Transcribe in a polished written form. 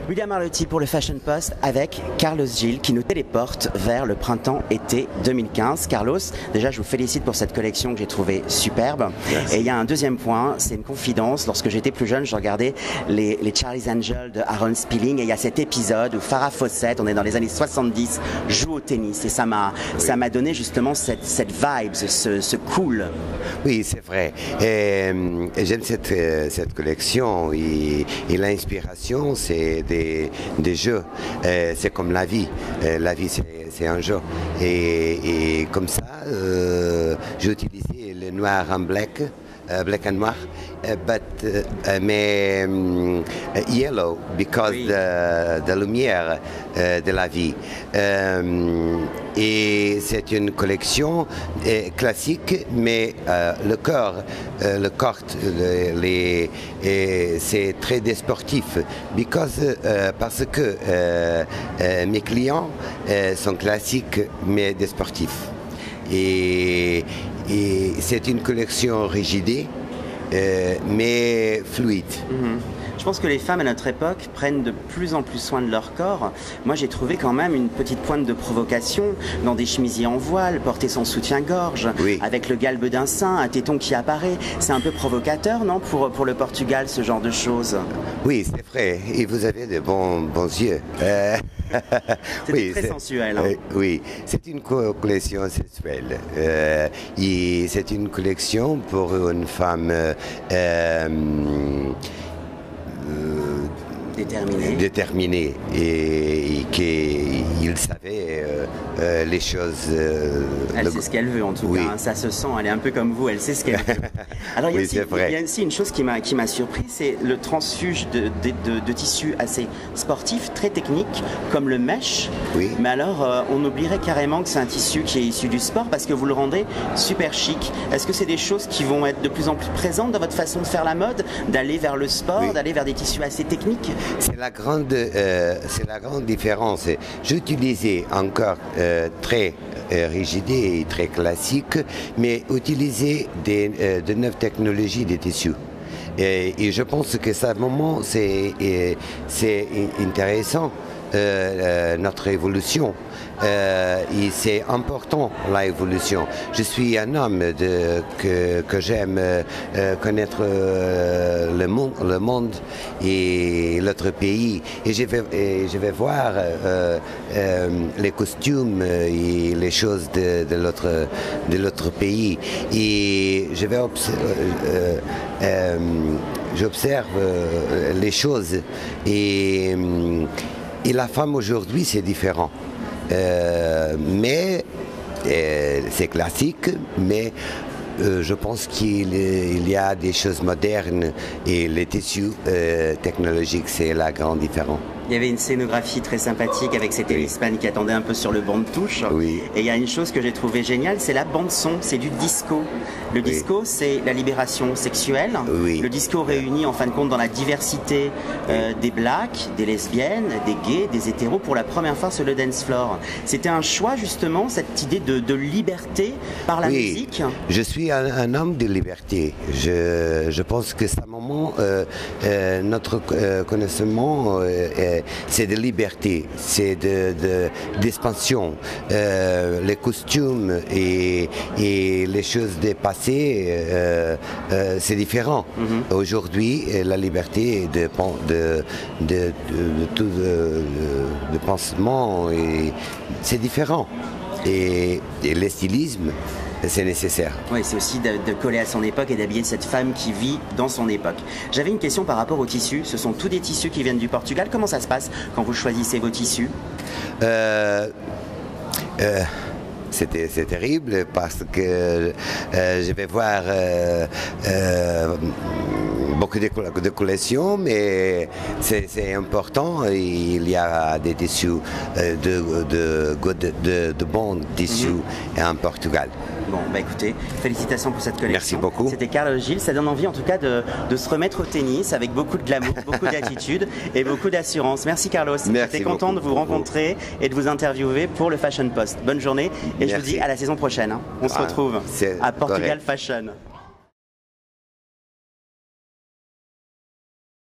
William Arlotti pour le Fashion Post avec Carlos Gil qui nous téléporte vers le printemps-été 2015. Carlos, déjà je vous félicite pour cette collection que j'ai trouvée superbe. Merci. Et il y a un deuxième point, c'est une confidence. Lorsque j'étais plus jeune, je regardais les Charlie's Angels de Aaron Spelling et il y a cet épisode où Farrah Fawcett, on est dans les années 70, joue au tennis et ça m'a donné justement cette vibe, ce cool. Oui, c'est vrai. J'aime cette collection et l'inspiration, c'est des jeux. C'est comme la vie. La vie, c'est un jeu. Et comme ça, j'ai utilisé le noir en black and noir, but yellow because de lumière de la vie. Et c'est une collection classique, mais le corps, c'est très sportif, parce que mes clients sont classiques mais sportifs. Et c'est une collection rigide, mais fluide. Je pense que les femmes à notre époque prennent de plus en plus soin de leur corps. Moi, j'ai trouvé quand même une petite pointe de provocation dans des chemisiers en voile, porter son soutien-gorge, avec le galbe d'un sein, un téton qui apparaît. C'est un peu provocateur, non, pour le Portugal, ce genre de choses? Oui, c'est vrai. Et vous avez de bons yeux. C'est très sensuel. Hein. Oui, c'est une collection sensuelle. Et c'est une collection pour une femme déterminée et qu'il savait les choses. Elle sait ce qu'elle veut en tout cas, hein, ça se sent, elle est un peu comme vous, elle sait ce qu'elle veut. Alors il y a aussi une chose qui m'a surpris, c'est le transfuge de tissus assez sportifs, très techniques, comme le mesh. Mais alors on oublierait carrément que c'est un tissu qui est issu du sport parce que vous le rendez super chic. Est-ce que c'est des choses qui vont être de plus en plus présentes dans votre façon de faire la mode, d'aller vers le sport, d'aller vers des tissus assez techniques? C'est la grande différence. J'utilisais encore très rigide et très classique, mais utiliser de nouvelles technologies des tissus. Et je pense que ça, moment, c'est intéressant, notre évolution. Et c'est important l'évolution. Je suis un homme que j'aime connaître le monde et l'autre pays. Et je vais voir les costumes et les choses de l'autre pays. Et j'observe les choses. Et la femme aujourd'hui, c'est différent. Mais c'est classique, mais je pense qu'il y a des choses modernes et les tissus technologiques, c'est la grande différence. Il y avait une scénographie très sympathique avec ces tennisman qui attendaient un peu sur le banc de touche. Et il y a une chose que j'ai trouvée géniale, c'est la bande-son, c'est du disco. Le disco, c'est la libération sexuelle. Le disco réunit en fin de compte dans la diversité des blacks, des lesbiennes, des gays, des hétéros pour la première fois sur le dance floor. C'était un choix justement, cette idée de liberté par la musique. Je suis un homme de liberté. Je pense que c'est un moment, notre connaissement c'est de liberté, c'est d'expansion. Les costumes et les choses dépassées, c'est différent. Aujourd'hui, la liberté de tout de pensement, c'est différent. Et le stylisme, c'est nécessaire. Oui, c'est aussi de coller à son époque et d'habiller cette femme qui vit dans son époque. J'avais une question par rapport aux tissus. Ce sont tous des tissus qui viennent du Portugal. Comment ça se passe quand vous choisissez vos tissus? C'est terrible parce que je vais voir beaucoup de collections, mais c'est important. Il y a des tissus, de bons tissus en Portugal. Bon, bah écoutez, félicitations pour cette collection. Merci beaucoup. C'était Carlos Gil. Ça donne envie en tout cas de se remettre au tennis avec beaucoup de glamour, beaucoup d'attitude et beaucoup d'assurance. Merci Carlos. J'étais content de vous rencontrer et de vous interviewer pour le Fashion Post. Bonne journée et je vous dis à la saison prochaine. On se retrouve à Portugal Fashion.